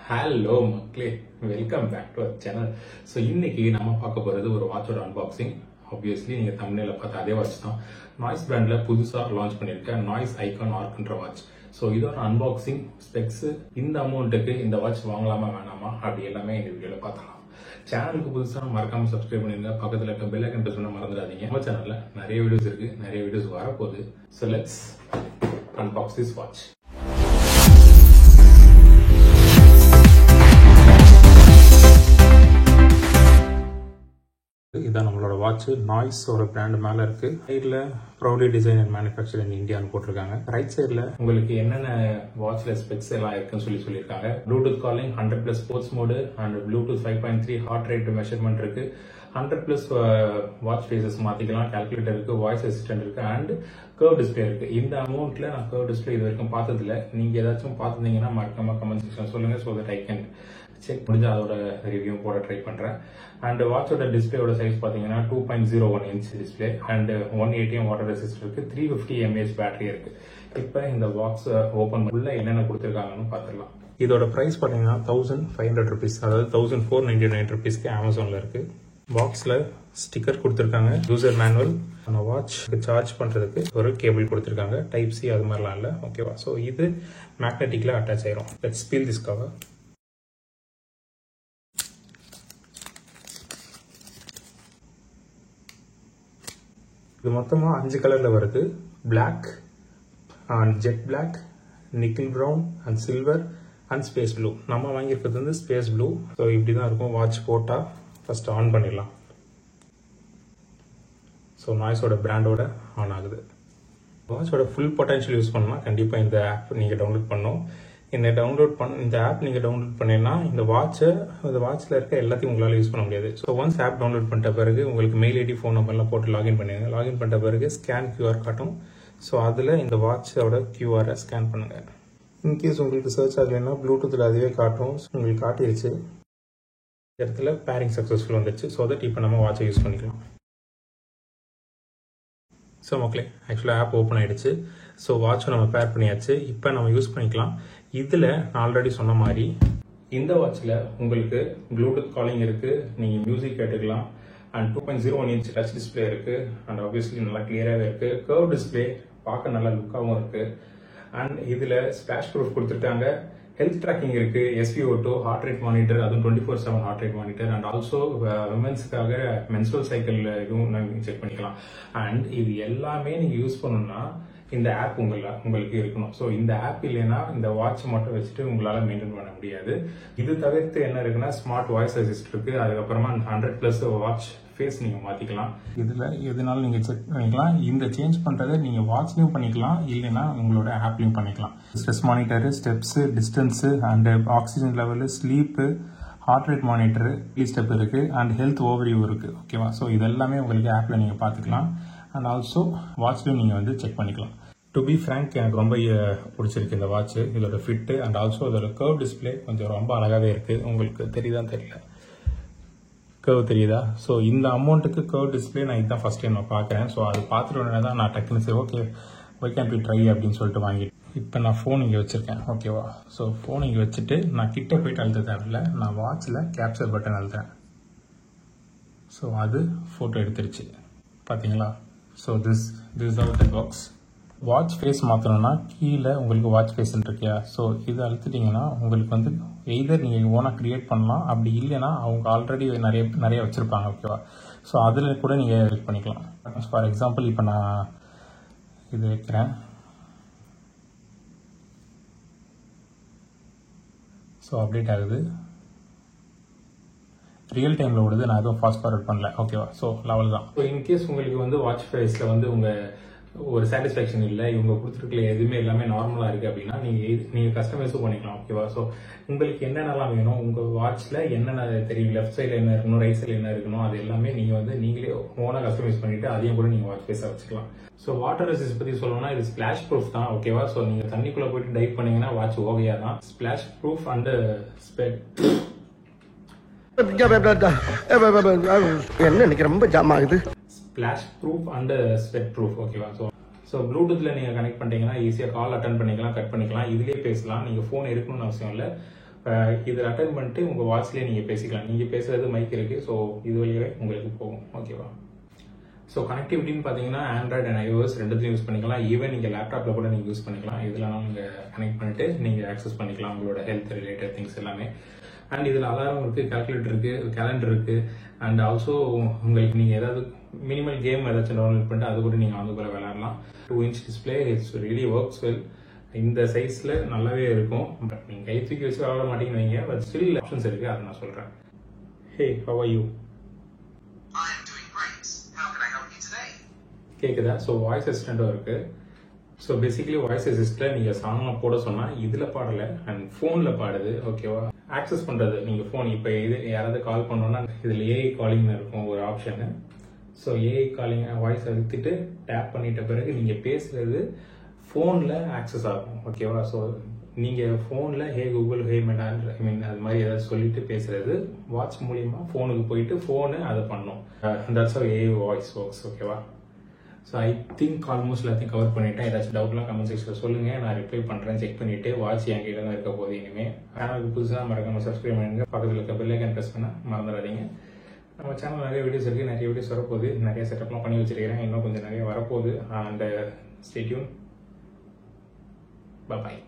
Hello மக்களே, welcome back to our channel. So இன்னைக்கு நம்ம பார்க்க போகிறது ஒரு வாட்சோட அன்பாக்சிங். ஆப்வியஸ்லி நீங்கள் தமிழில் பார்த்த அதே வாட்ச் தான். நாய்ஸ் பிராண்டில் புதுசாக லான்ச் பண்ணியிருக்க நாய்ஸ் ஐகான் ஆர்க்ன்ற வாட்ச். ஸோ இதோட அன்பாக்சிங், ஸ்பெக்ஸு, இந்த அமௌண்ட்டுக்கு இந்த வாட்ச் வாங்கலாமா வேணாமா அப்படி எல்லாமே இந்த வீடியோவில் பார்க்கலாம். சேனலுக்கு புதுசாக மறக்காமல் சப்ஸ்கிரைப் பண்ணிருங்க. பக்கத்தில் இருக்க பெல் ஐக்கன் பிரஸ் பண்ண மறந்துடாதீங்க. நம்ம சேனலில் நிறைய வீடியோஸ் இருக்குது, நிறைய வீடியோஸ் வரப்போகுது. So let's unbox this watch. இதான் நம்மளோட வாட்ச். நாய்ஸோட பிராண்ட் மேல இருக்கு. சைட்ல ப்ரௌட்லி டிசைன் அண்ட் மேனுஃபேக்சர் இன் இந்தியான்னு போட்டிருக்காங்க. ரைட் சைட்ல உங்களுக்கு என்னென்ன வாட்ச்ல ஸ்பெக்ஸ் எல்லாம் இருக்குன்னு சொல்லியிருக்காங்க. Bluetooth calling, 100+ sports mode and Bluetooth 5.3 heart rate measurement இருக்கு. 100+ வாட்ச் ஃபேஸஸ் மாத்திக்கலாம். கால்குலேட்டர் இருக்கு, வாய்ஸ் அசிஸ்டன்ட் இருக்கு அண்ட் கர்வ் டிஸ்பிளே இருக்கு. இந்த அமௌண்ட்ல நான் கர்வ் டிஸ்பிளே இது வரைக்கும் பார்த்ததில்ல. நீங்க ஏதாச்சும் பார்த்துருந்தீங்கன்னா மறக்காம கமெண்ட் செக்ஷன் சொல்லுங்க. So that I can check முடிஞ்சு அதோட ரிவ்யூ போட ட்ரை பண்றேன். அண்ட் வாட்சோட டிஸ்பிளேயோட சைஸ் பாத்தீங்கன்னா 2.01 inch display and 180 water resist இருக்கு. 350 mAh பேட்டரி இருக்கு. இப்ப இந்த பாக்ஸ் ஓபன் உள்ள என்னென்ன கொடுத்துருக்காங்கன்னு பாத்துடலாம். இதோட பிரைஸ் பாத்தீங்கன்னா 1500 rupees, அதாவது 1499 rupeesக்கு அமேசான்ல இருக்கு. பாக்ஸ்ல ஸ்டிக்கர் கொடுத்துருக்காங்க, யூசர் மேனுவல், வாட்ச் சார்ஜ் பண்றதுக்கு ஒரு கேபிள் கொடுத்துருக்காங்க. டைப் சி அது மாதிரிலாம் இல்ல. ஓகேவா? ஸோ இது மேக்னெட்டிக்ல அட்டாச் ஆயிரும். Let's peel this cover. இது மொத்தமா 5 கலர்ல வருது. Black and jet black, nickel brown and silver and space blue. நம்ம வாங்கியிருக்கிறது வந்து ஸ்பேஸ் ப்ளூ. ஸோ இப்படிதான் இருக்கும். வாட்ச் போட்டா ஃபர்ஸ்ட் ஆன் பண்ணிடலாம். ஸோ நாய்ஸோட பிராண்டோட ஆன் ஆகுது. வாட்சோட ஃபுல் பொட்டன்ஷியல் யூஸ் பண்ணா கண்டிப்பா இந்த ஆப் நீங்க டவுன்லோட் பண்ணணும். இந்த ஆப் நீங்க டவுன்லோட் பண்ணீங்கன்னா இந்த வாட்ச்ல இருக்க எல்லாத்தையும் உங்களால யூஸ் பண்ண முடியாது. ஸோ ஒன்ஸ் ஆப் டவுன்லோட் பண்ணிட்ட பிறகு உங்களுக்கு மெயில் ஐடி, ஃபோன் நம்பர்லாம் போட்டு லாகின் பண்ணுங்க. லாகின் பண்ணிட்ட பிறகு ஸ்கேன் QR காட்டும். ஸோ அதுல இந்த வாட்சோட QR ஸ்கேன் பண்ணுங்க. இன்கேஸ் உங்களுக்கு சர்ச் ஆகலைன்னா ப்ளூடூத்ல அதுவே காட்டும். உங்களுக்கு காட்டிருச்சு. இந்த இடத்துல பேரிங் சக்சஸ்ஃபுல் வந்துருச்சு. ஸோ தட் இப்போ நம்ம வாட்சை யூஸ் பண்ணிக்கலாம். ஸோ மக்களே, ஆக்சுவலாக ஆப் ஓப்பன் ஆயிடுச்சு. ஸோ வாட்சை நம்ம பேர் பண்ணியாச்சு. இப்போ நம்ம யூஸ் பண்ணிக்கலாம். இதில் நான் ஆல்ரெடி சொன்ன மாதிரி இந்த வாட்சில் உங்களுக்கு ப்ளூடூத் காலிங் இருக்கு, நீங்கள் மியூசிக் கேட்டுக்கலாம் அண்ட் 2.01 இன்ச் டச் டிஸ்பிளே இருக்கு அண்ட் ஆப்வியஸ்லி நல்லா கிளியராகவே இருக்கு. கர்வ் டிஸ்பிளே பார்க்க நல்லா லுக்காகவும் இருக்கு அண்ட் இதில் ஸ்பிளாஷ் ப்ரூஃப் கொடுத்துருக்காங்க. ஹெல்த் ட்ராக்கிங் இருக்கு, SpO2, ஹார்ட் ரேட் மானிட்டர், அதுவும் 24/7 heart rate monitor and also விமென்ஸ்க்காக மென்சுரல் சைக்கிள் இதுவும் செக் பண்ணிக்கலாம். அண்ட் இது எல்லாமே நீங்க யூஸ் பண்ணணும்னா இந்த ஆப் உங்களுக்கு இருக்கணும். ஸோ இந்த ஆப் இல்லைன்னா இந்த வாட்ச் மட்டும் வச்சுட்டு உங்களால மெயின்டைன் பண்ண முடியாது. இது தவிர்த்து என்ன இருக்குன்னா ஸ்மார்ட் வாய்ஸ் அசிஸ்ட் இருக்கு. அதுக்கப்புறமா 100+ வாட்ச் ஃபேஸ் நீங்க மாத்திக்கலாம். இதுல எதுனாலும் நீங்க செக் பண்ணிக்கலாம். இந்த சேஞ்ச் பண்றதை நீங்க வாட்ச்லயும் பண்ணிக்கலாம், இல்லைன்னா உங்களோட ஆப்லயும் பண்ணிக்கலாம். Stress monitor, steps, distance and oxygen level, sleep, heart rate monitor, step இருக்கு அண்ட் ஹெல்த் ஓவர்வியூ இருக்கு. ஓகேவா? ஸோ இதெல்லாமே உங்களுக்கு ஆப்ல நீங்க பாத்துக்கலாம் அண்ட் ஆல்சோ வாட்ச்லயும் நீங்க வந்து செக் பண்ணிக்கலாம். டு பி ஃப்ரேங்க், எனக்கு ரொம்ப பிடிச்சிருக்கு இந்த வாட்ச். இதோட ஃபிட் அண்ட் ஆல்சோ இதோட கர்வ் டிஸ்பிளே கொஞ்சம் ரொம்ப அழகாவே இருக்கு. உங்களுக்கு தெரியுதான்னு தெரியல, கர்வ் தெரியுதா? ஸோ இந்த அமௌண்ட்டுக்கு கர்வ் டிஸ்பிளே நான் இதுதான் ஃபர்ஸ்ட் டைம் நான் பார்க்குறேன். ஸோ அது பார்த்துட்டு உடனே தான் நான் டக்குன்னு சரி okay why can be try அப்படின்னு சொல்லிட்டு வாங்கிட்டு இப்போ நான் ஃபோன் இங்கே வச்சிருக்கேன். ஓகேவா? ஸோ ஃபோன் இங்கே வச்சுட்டு நான் கிட்ட போயிட்டு அழுத்த தேவையில்ல. நான் வாட்சில் கேப்சர் பட்டன் அழுத்தேன். ஸோ அது ஃபோட்டோ எடுத்துருச்சு. பார்த்தீங்களா? So this are the box. Watch face மாற்றணும்னா கீழே உங்களுக்கு வாட்ச் ஃபேஸ் இருக்கியா? ஸோ இது அழுத்திட்டீங்கன்னா உங்களுக்கு வந்து எய்தர் நீங்கள் ஓனாக கிரியேட் பண்ணலாம், அப்படி இல்லைன்னா அவங்க ஆல்ரெடி நிறைய வச்சுருப்பாங்க. ஓகேவா? ஸோ அதில் கூட நீங்கள் எடிட் பண்ணிக்கலாம். ஃபார் எக்ஸாம்பிள் இப்போ நான் இது வைக்கிறேன். ஸோ அப்டேட் ஆகுது, ரியல் டைமில் ஓடுது. நான் எதுவும் ஃபாஸ்ட் ஃபார்வர்ட் பண்ணல. ஓகேவா? ஸோ லெவல் தான். ஸோ இன்கேஸ் உங்களுக்கு வந்து வாட்ச் ஃபேஸில் வந்து ஒரு சாட்டிஸ்ஃபேக்ஷன் இல்லை, இவங்க கொடுத்துருக்கல எதுவுமே எல்லாமே நார்மலா இருக்கு அப்படின்னா நீங்க கஸ்டமைஸும் பண்ணிக்கலாம். ஓகேவா? ஸோ உங்களுக்கு என்னென்னலாம் வேணும், உங்க வாட்ச்ல என்னென்ன தெரியும், லெஃப்ட் சைட்ல என்ன இருக்கணும், ரைட் சைட்ல என்ன இருக்கணும், அது எல்லாமே நீங்க வந்து நீங்களே ஓனா கஸ்டமைஸ் பண்ணிட்டு அதையும் கூட நீங்க வாட்ச் ஃபேஸா வச்சுக்கலாம். ஸோ வாட்டர் ரெசிஸ்ட் பத்தி சொல்லணும்னா இது ஸ்பிளாஷ் ப்ரூஃப் தான். ஓகேவா? ஸோ நீங்க தண்ணிக்குள்ள போயிட்டு டைவ் பண்ணீங்கன்னா வாட்ச் ஓகையா தான். ஸ்பிளாஷ் ப்ரூஃப் அண்ட் என்ன எனக்கு ரொம்ப ஜாம் ஆகுது. Splash proof and sweat proof. ஓகேவா? ஸோ ப்ளூடூத்ல நீங்க கனெக்ட் பண்ணிட்டீங்கன்னா ஈஸியாக கால் அட்டன் பண்ணிக்கலாம், கட் பண்ணிக்கலாம், இதுலேயே பேசலாம். நீங்க ஃபோன் இருக்கணும்னு அவசியம் இல்லை. இதை அட்டன் பண்ணிட்டு உங்கள் வாட்ச்லேயே நீங்கள் பேசிக்கலாம். நீங்கள் பேசுகிறது மைக் இருக்குது, ஸோ இது வழியாகவே உங்களுக்கு போகும். ஓகேவா? ஸோ கனெக்டிவிட்டின்னு பார்த்தீங்கன்னா ஆண்ட்ராய்டு அண்ட் ஐஓஎஸ் ரெண்டுத்தையும் யூஸ் பண்ணிக்கலாம். ஈவன் நீங்கள் லேப்டாப்பில் கூட நீங்கள் யூஸ் பண்ணிக்கலாம். இதெல்லாம் நீங்கள் கனெக்ட் பண்ணிட்டு நீங்கள் ஆக்சஸ் பண்ணிக்கலாம் உங்களோட ஹெல்த் ரிலேட்டட் திங்ஸ் எல்லாமே. அண்ட் இதில் அலாரம் இருக்குது, கால்குலேட்டர் இருக்குது, கேலண்டர் இருக்குது. அண்ட் ஆல்சோ உங்களுக்கு நீங்கள் ஏதாவது மினிமல் கேம் ஏதாச்சும் டவுன்லோட் பண்ணிட்டு அது கூட நீங்கள் வந்து கூட விளையாடலாம். 2-inch display, it's really works well. இந்த சைஸில் நல்லாவே இருக்கும். பட் நீங்கள் கை தூக்கி வச்சு விளையாட மாட்டீங்கன்னு வைங்க. பட் ஸ்டில் ஆப்ஷன்ஸ் இருக்குது, அதை நான் சொல்கிறேன். ஹே, ஹவ் ஆர் யூ? கேட்குதா? ஸோ வாய்ஸ் அசிஸ்டண்ட்டும் இருக்குது. ஸோ பேசிக்கலி வாய்ஸ் அசிஸ்டில் நீங்கள் சாங்லாம் போட சொன்னால் இதில் பாடலை அண்ட் ஃபோனில் பாடுது. ஓகேவா? ஆக்சஸ் பண்ணுறது நீங்கள் ஃபோன் இப்போ இது யாராவது கால் பண்ணோன்னா இதில் ஏஐ காலிங்னு இருக்கும் ஒரு option. So AI calling voice அழுத்திட்டு டேப் பண்ணிட்ட பிறகு நீங்கள் பேசுகிறது ஃபோனில் ஆக்சஸ் ஆகும். ஓகேவா? ஸோ நீங்கள் ஃபோனில் ஹே கூகுள், ஹே மெடான், அது மாதிரி ஏதாவது சொல்லிட்டு பேசுறது வாட்ச் மூலியமாக ஃபோனுக்கு போயிட்டு ஃபோனு அதை பண்ணும். That's how AI voice works. ஓகேவா? ஸோ ஐ திங்க் ஆல்மோஸ்ட் எல்லாத்தையும் கவர் பண்ணிட்டேன். ஏதாச்சும் டவுட்லாம் கமெண்ட் செக்ஷனில் சொல்லுங்கள், நான் ரிப்ளை பண்ணுறேன். செக் பண்ணிவிட்டு வாட்ச் என்கிட்ட தான் இருக்க போகுது. இனிமேல் சேனலுக்கு புதுசாக மறக்காமல் சப்ஸ்கிரைப் பண்ணுங்க. பக்கத்தில் இருக்க பெல் ஐக்கான் ப்ரெஸ் பண்ண மறந்துடாதீங்க. நம்ம சேனல் நிறைய வீடியோஸ் இருக்குது, நிறைய வீடியோஸ் வரப்போகுது. நிறைய செட்டப்லாம் பண்ணி வச்சிருக்கிறேன், இன்னும் கொஞ்சம் நிறைய வரப்போகுது. And stay tune. பாய்.